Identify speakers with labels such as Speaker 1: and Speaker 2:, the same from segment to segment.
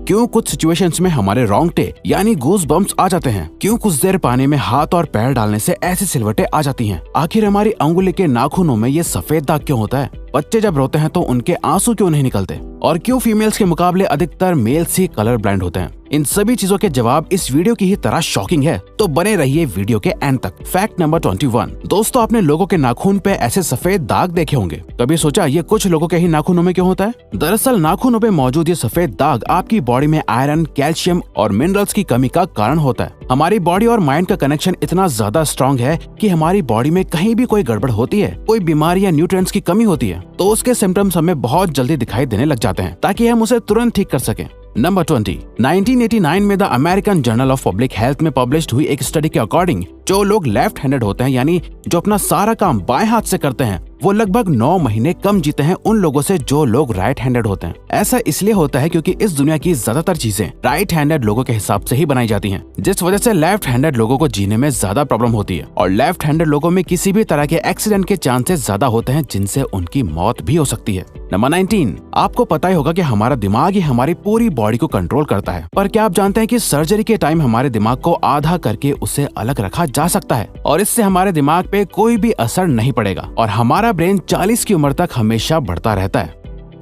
Speaker 1: क्यों कुछ सिचुएशंस में हमारे रोंगटे यानी गूज बम्प्स आ जाते हैं, क्यों कुछ देर पानी में हाथ और पैर डालने से ऐसी सिलवटें आ जाती हैं, आखिर हमारी अंगुली के नाखूनों में ये सफेद दाग क्यों होता है, बच्चे जब रोते हैं तो उनके आंसू क्यों नहीं निकलते, और क्यों फीमेल्स के मुकाबले अधिकतर मेल्स ही कलर ब्लाइंड होते हैं। इन सभी चीजों के जवाब इस वीडियो की ही तरह शॉकिंग है, तो बने रहिए वीडियो के एंड तक। Fact number 21। दोस्तों, आपने लोगों के नाखून पे ऐसे सफेद दाग देखे होंगे, कभी सोचा ये कुछ लोगों के ही नाखूनों में क्यों होता है? दरअसल नाखूनों पे मौजूद ये सफेद दाग आपकी बॉडी में आयरन, कैल्शियम और मिनरल्स की कमी का कारण होता है। हमारी बॉडी और माइंड का कनेक्शन इतना ज्यादा स्ट्रॉन्ग है कि हमारी बॉडी में कहीं भी कोई गड़बड़ होती है, कोई बीमारी या न्यूट्रिएंट्स की कमी होती है, तो उसके सिम्टम्स हमें बहुत जल्दी दिखाई देने लग जाते हैं, ताकि हम उसे तुरंत ठीक कर सकें। नंबर 20। 1989 में the American journal of public health में पब्लिश्ड हुई एक स्टडी के अकॉर्डिंग जो लोग लेफ्ट हैंडेड होते हैं, यानी जो अपना सारा काम बाएं हाथ से करते हैं, वो लगभग 9 महीने कम जीते हैं उन लोगों से जो लोग राइट हैंडेड होते हैं। ऐसा इसलिए होता है क्योंकि इस दुनिया की ज्यादातर चीजें राइट हैंडेड लोगों के हिसाब से ही बनाई जाती हैं, जिस वजह से लेफ्ट हैंडेड लोगों को जीने में ज्यादा प्रॉब्लम होती है, और लेफ्ट हैंडेड लोगों में किसी भी तरह के एक्सीडेंट के चांसेस ज्यादा होते हैं, जिनसे उनकी मौत भी हो सकती है। नंबर 19। आपको पता ही होगा कि हमारा दिमाग ही हमारी पूरी बॉडी को कंट्रोल करता है, पर क्या आप जानते हैं कि सर्जरी के टाइम हमारे दिमाग को आधा करके उसे अलग रखा जा सकता है, और इससे हमारे दिमाग पे कोई भी असर नहीं पड़ेगा, और हमारा ब्रेन 40 की उम्र तक हमेशा बढ़ता रहता है।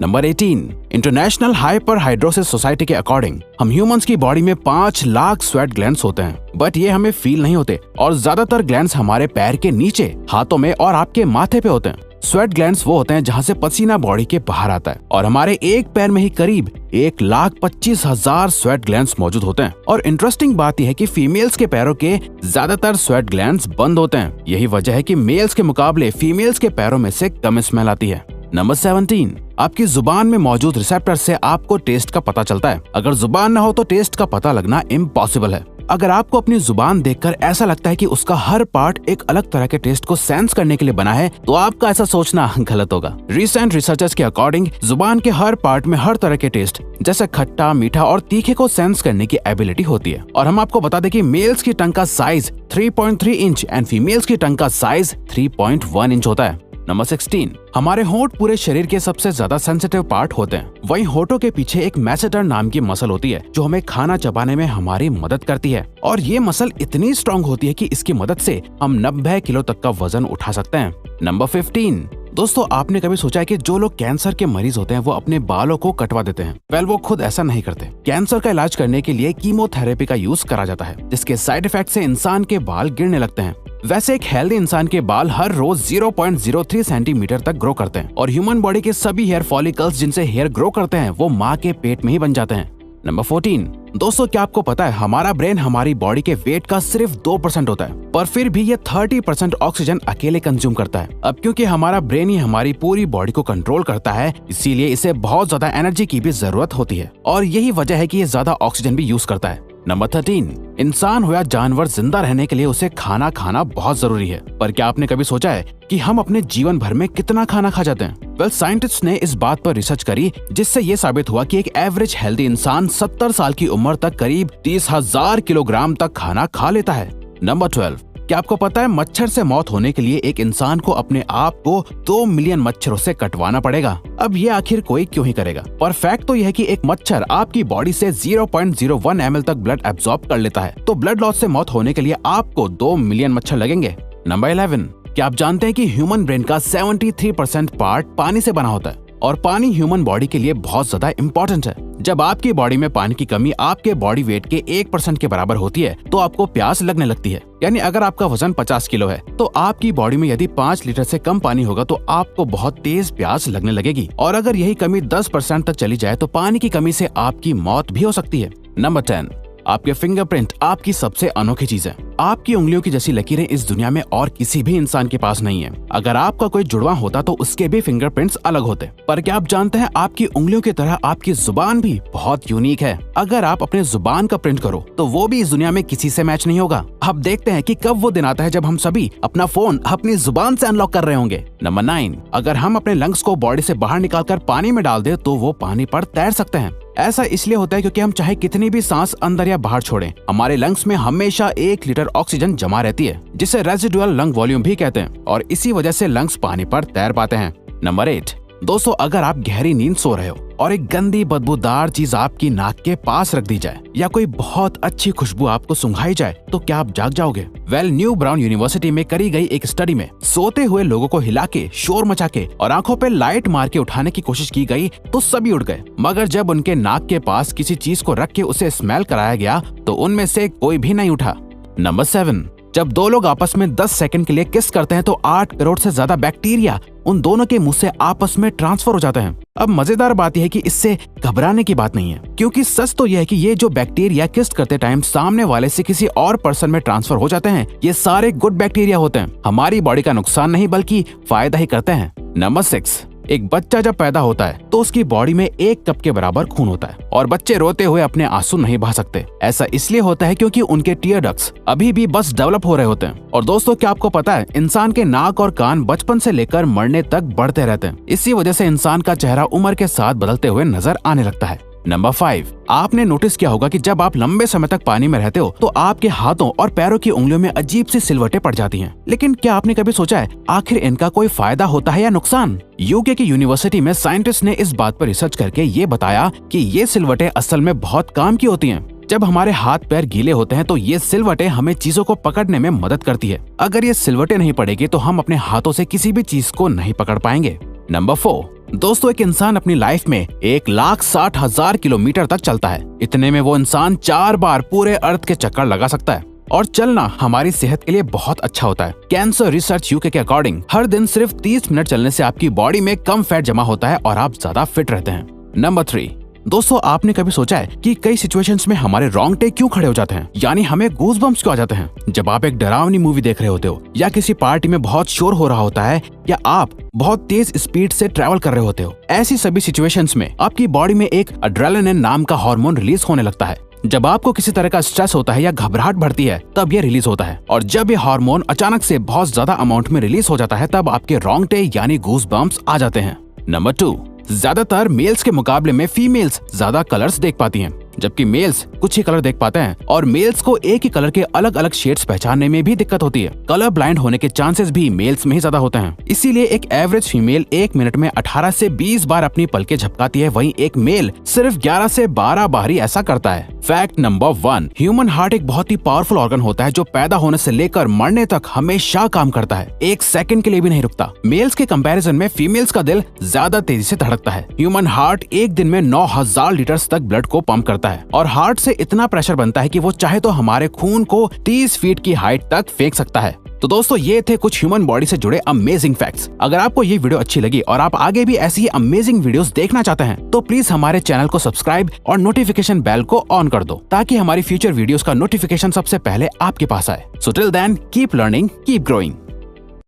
Speaker 1: नंबर 18। इंटरनेशनल हाइपरहाइड्रोसिस सोसाइटी के अकॉर्डिंग हम ह्यूमंस की बॉडी में 5 लाख स्वेट ग्लैंड्स होते हैं, बट ये हमें फील नहीं होते, और ज्यादातर ग्लैंड्स हमारे पैर के नीचे, हाथों में और आपके माथे पे होते हैं। स्वेट ग्लैंड्स वो होते हैं जहाँ से पसीना बॉडी के बाहर आता है, और हमारे एक पैर में ही करीब 1,25,000 स्वेट ग्लैंड्स मौजूद होते हैं। और इंटरेस्टिंग बात यह है कि फीमेल्स के पैरों के ज्यादातर स्वेट ग्लैंड्स बंद होते हैं। यही वजह है कि मेल्स के मुकाबले फीमेल्स के पैरों में से कम स्मेल आती है। नंबर 17। आपकी जुबान में मौजूद रिसेप्टर से आपको टेस्ट का पता चलता है। अगर जुबान न हो तो टेस्ट का पता लगना इम्पॉसिबल है। अगर आपको अपनी जुबान देखकर ऐसा लगता है कि उसका हर पार्ट एक अलग तरह के टेस्ट को सेंस करने के लिए बना है, तो आपका ऐसा सोचना गलत होगा। रिसेंट रिसर्चर्स के अकॉर्डिंग जुबान के हर पार्ट में हर तरह के टेस्ट जैसे खट्टा, मीठा और तीखे को सेंस करने की एबिलिटी होती है। और हम आपको बता दें कि मेल्स की टंग का साइज 3.3 इंच एंड फीमेल्स की टंग का साइज 3.1 इंच होता है। नंबर 16। हमारे होंठ पूरे शरीर के सबसे ज्यादा सेंसिटिव पार्ट होते हैं। वहीं होठों के पीछे एक मैसेटर नाम की मसल होती है जो हमें खाना चबाने में हमारी मदद करती है, और ये मसल इतनी स्ट्रॉन्ग होती है कि इसकी मदद से हम 90 किलो तक का वजन उठा सकते हैं। नंबर 15। दोस्तों, आपने कभी सोचा है कि जो लोग कैंसर के मरीज होते हैं वो अपने बालों को कटवा देते हैं? वेल, वो खुद ऐसा नहीं करते। कैंसर का इलाज करने के लिए कीमोथेरेपी का यूज करा जाता है, जिसके साइड इफेक्ट से इंसान के बाल गिरने लगते हैं। वैसे एक हेल्दी इंसान के बाल हर रोज 0.03 सेंटीमीटर तक ग्रो करते हैं, और ह्यूमन बॉडी के सभी हेयर फॉलिकल्स जिनसे हेयर ग्रो करते हैं वो माँ के पेट में ही बन जाते हैं। नंबर 14। दोस्तों, क्या आपको पता है हमारा ब्रेन हमारी बॉडी के वेट का सिर्फ 2% होता है, पर फिर भी ये 30% ऑक्सीजन अकेले कंज्यूम करता है। अब क्योंकि हमारा ब्रेन ही हमारी पूरी बॉडी को कंट्रोल करता है, इसीलिए इसे बहुत ज्यादा एनर्जी की भी जरूरत होती है, और यही वजह है कि ये ज्यादा ऑक्सीजन भी यूज करता है। नंबर 13। इंसान हो या जानवर, जिंदा रहने के लिए उसे खाना खाना बहुत जरूरी है, पर क्या आपने कभी सोचा है कि हम अपने जीवन भर में कितना खाना खा जाते हैं? वेल, साइंटिस्ट ने इस बात पर रिसर्च करी, जिससे ये साबित हुआ कि एक एवरेज हेल्दी इंसान 70 साल की उम्र तक करीब 30,000 किलोग्राम तक खाना खा लेता है। नंबर 12। क्या आपको पता है मच्छर से मौत होने के लिए एक इंसान को अपने आप को 2 मिलियन मच्छरों से कटवाना पड़ेगा? अब ये आखिर कोई क्यों ही करेगा? पर फैक्ट तो यह है कि एक मच्छर आपकी बॉडी से 0.01 ml तक ब्लड एब्जॉर्ब कर लेता है, तो ब्लड लॉस से मौत होने के लिए आपको 2 मिलियन मच्छर लगेंगे। नंबर 11। क्या आप जानते हैं कि ह्यूमन ब्रेन का 73% पार्ट पानी से बना होता है, और पानी ह्यूमन बॉडी के लिए बहुत ज्यादा इम्पोर्टेंट है। जब आपकी बॉडी में पानी की कमी आपके बॉडी वेट के 1% के बराबर होती है, तो आपको प्यास लगने लगती है। यानी अगर आपका वजन 50 किलो है, तो आपकी बॉडी में यदि 5 लीटर से कम पानी होगा तो आपको बहुत तेज प्यास लगने लगेगी, और अगर यही कमी 10% तक चली जाए तो पानी की कमी से आपकी मौत भी हो सकती है। नंबर 10। आपके फिंगरप्रिंट आपकी सबसे अनोखी चीज है। आपकी उंगलियों की जैसी लकीरें इस दुनिया में और किसी भी इंसान के पास नहीं है। अगर आपका कोई जुड़वा होता तो उसके भी फिंगरप्रिंट्स अलग होते। पर क्या आप जानते हैं आपकी उंगलियों की तरह आपकी जुबान भी बहुत यूनिक है। अगर आप अपने जुबान का प्रिंट करो तो वो भी इस दुनिया में किसी से मैच नहीं होगा। अब देखते हैं कि कब वो दिन आता है जब हम सभी अपना फोन अपनी जुबान से अनलॉक कर रहे होंगे। नंबर 9। अगर हम अपने लंग्स को बॉडी से बाहर निकालकर पानी में डाल दे तो वो पानी पर तैर सकते हैं। ऐसा इसलिए होता है क्योंकि हम चाहे कितनी भी सांस अंदर या बाहर छोड़ें, हमारे लंग्स में हमेशा 1 लीटर ऑक्सीजन जमा रहती है, जिसे रेजिडुअल लंग वॉल्यूम भी कहते हैं, और इसी वजह से लंग्स पानी पर तैर पाते हैं। नंबर 8। दोस्तों अगर आप गहरी नींद सो रहे हो और एक गंदी बदबूदार चीज आपकी नाक के पास रख दी जाए या कोई बहुत अच्छी खुशबू आपको सुंघाई जाए तो क्या आप जाग जाओगे? न्यू ब्राउन यूनिवर्सिटी में करी गई एक स्टडी में सोते हुए लोगों को हिला के, शोर मचा के और आंखों पे लाइट मार के उठाने की कोशिश की गई तो सभी उठ गए, मगर जब उनके नाक के पास किसी चीज को रख के उसे स्मेल कराया गया तो उनमें से कोई भी नहीं उठा। नंबर 7, जब दो लोग आपस में 10 सेकंड के लिए किस करते हैं तो 8 करोड़ से ज्यादा बैक्टीरिया उन दोनों के मुंह से आपस में ट्रांसफर हो जाते हैं। अब मजेदार बात यह है कि इससे घबराने की बात नहीं है, क्योंकि सच तो यह है कि ये जो बैक्टीरिया किस करते टाइम सामने वाले से किसी और पर्सन में ट्रांसफर हो जाते हैं, ये सारे गुड बैक्टीरिया होते हैं, हमारी बॉडी का नुकसान नहीं बल्कि फायदा ही करते हैं। नंबर 6, एक बच्चा जब पैदा होता है तो उसकी बॉडी में 1 कप के बराबर खून होता है और बच्चे रोते हुए अपने आंसू नहीं बहा सकते। ऐसा इसलिए होता है क्योंकि उनके टीयर डक्ट्स अभी भी बस डेवलप हो रहे होते हैं। और दोस्तों क्या आपको पता है, इंसान के नाक और कान बचपन से लेकर मरने तक बढ़ते रहते हैं। इसी वजह से इंसान का चेहरा उम्र के साथ बदलते हुए नजर आने लगता है। नंबर 5, आपने नोटिस किया होगा कि जब आप लंबे समय तक पानी में रहते हो तो आपके हाथों और पैरों की उंगलियों में अजीब सी सिलवटें पड़ जाती हैं। लेकिन क्या आपने कभी सोचा है आखिर इनका कोई फायदा होता है या नुकसान? यूके की यूनिवर्सिटी में साइंटिस्ट ने इस बात पर रिसर्च करके ये बताया कि ये सिलवटें असल में बहुत काम की होती हैं। जब हमारे हाथ पैर गीले होते हैं तो ये सिलवटें हमें चीजों को पकड़ने में मदद करती है। अगर ये सिलवटें नहीं पड़ेगी तो हम अपने हाथों से किसी भी चीज को नहीं पकड़ पाएंगे। नंबर 4, दोस्तों एक इंसान अपनी लाइफ में 1,60,000 किलोमीटर तक चलता है। इतने में वो इंसान 4 बार पूरे अर्थ के चक्कर लगा सकता है। और चलना हमारी सेहत के लिए बहुत अच्छा होता है। कैंसर रिसर्च यूके के अकॉर्डिंग हर दिन सिर्फ 30 मिनट चलने से आपकी बॉडी में कम फैट जमा होता है और आप ज्यादा फिट रहते हैं। नंबर 3, दोस्तों आपने कभी सोचा है कि कई सिचुएशंस में हमारे रोंगटे क्यों खड़े हो जाते हैं, यानी हमें गूज़बम्प्स क्यों आ जाते हैं? जब आप एक डरावनी मूवी देख रहे होते हो या किसी पार्टी में बहुत शोर हो रहा होता है या आप बहुत तेज स्पीड से ट्रैवल कर रहे होते हो, ऐसी सभी सिचुएशंस में आपकी बॉडी में एक एड्रेनालिन नाम का हार्मोन रिलीज होने लगता है। जब आपको किसी तरह का स्ट्रेस होता है या घबराहट बढ़ती है तब ये रिलीज होता है, और जब ये हार्मोन अचानक से बहुत ज्यादा अमाउंट में रिलीज हो जाता है तब आपके रोंगटे यानी गूज़बम्प्स आ जाते हैं। नंबर 2, ज्यादातर मेल्स के मुकाबले में फीमेल्स ज्यादा कलर्स देख पाती हैं, जबकि मेल्स कुछ ही कलर देख पाते हैं और मेल्स को एक ही कलर के अलग अलग शेड्स पहचानने में भी दिक्कत होती है। कलर ब्लाइंड होने के चांसेस भी मेल्स में ही ज्यादा होते हैं। इसीलिए एक एवरेज फीमेल 1 मिनट में 18 से 20 बार अपनी पलकें झपकाती है, वहीं एक मेल सिर्फ 11 से 12 बार ही ऐसा करता है। फैक्ट नंबर 1, ह्यूमन हार्ट एक बहुत ही पावरफुल ऑर्गन होता है जो पैदा होने से लेकर मरने तक हमेशा काम करता है, 1 सेकंड के लिए भी नहीं रुकता। मेल्स के कंपैरिजन में फीमेल्स का दिल ज्यादा तेजी से धड़कता है। ह्यूमन हार्ट एक दिन में 9,000 लीटर तक ब्लड को पंप करता है और हार्ट से इतना प्रेशर बनता है कि वो चाहे तो हमारे खून को 30 फीट की हाइट तक फेंक सकता है। तो दोस्तों ये थे कुछ ह्यूमन बॉडी से जुड़े अमेजिंग फैक्ट्स। अगर आपको ये वीडियो अच्छी लगी और आप आगे भी ऐसी ही अमेजिंग वीडियोस देखना चाहते हैं तो प्लीज हमारे चैनल को सब्सक्राइब और नोटिफिकेशन बेल को ऑन कर दो ताकि हमारी फ्यूचर वीडियोस का नोटिफिकेशन सबसे पहले आपके पास आए। So till then keep learning, keep growing.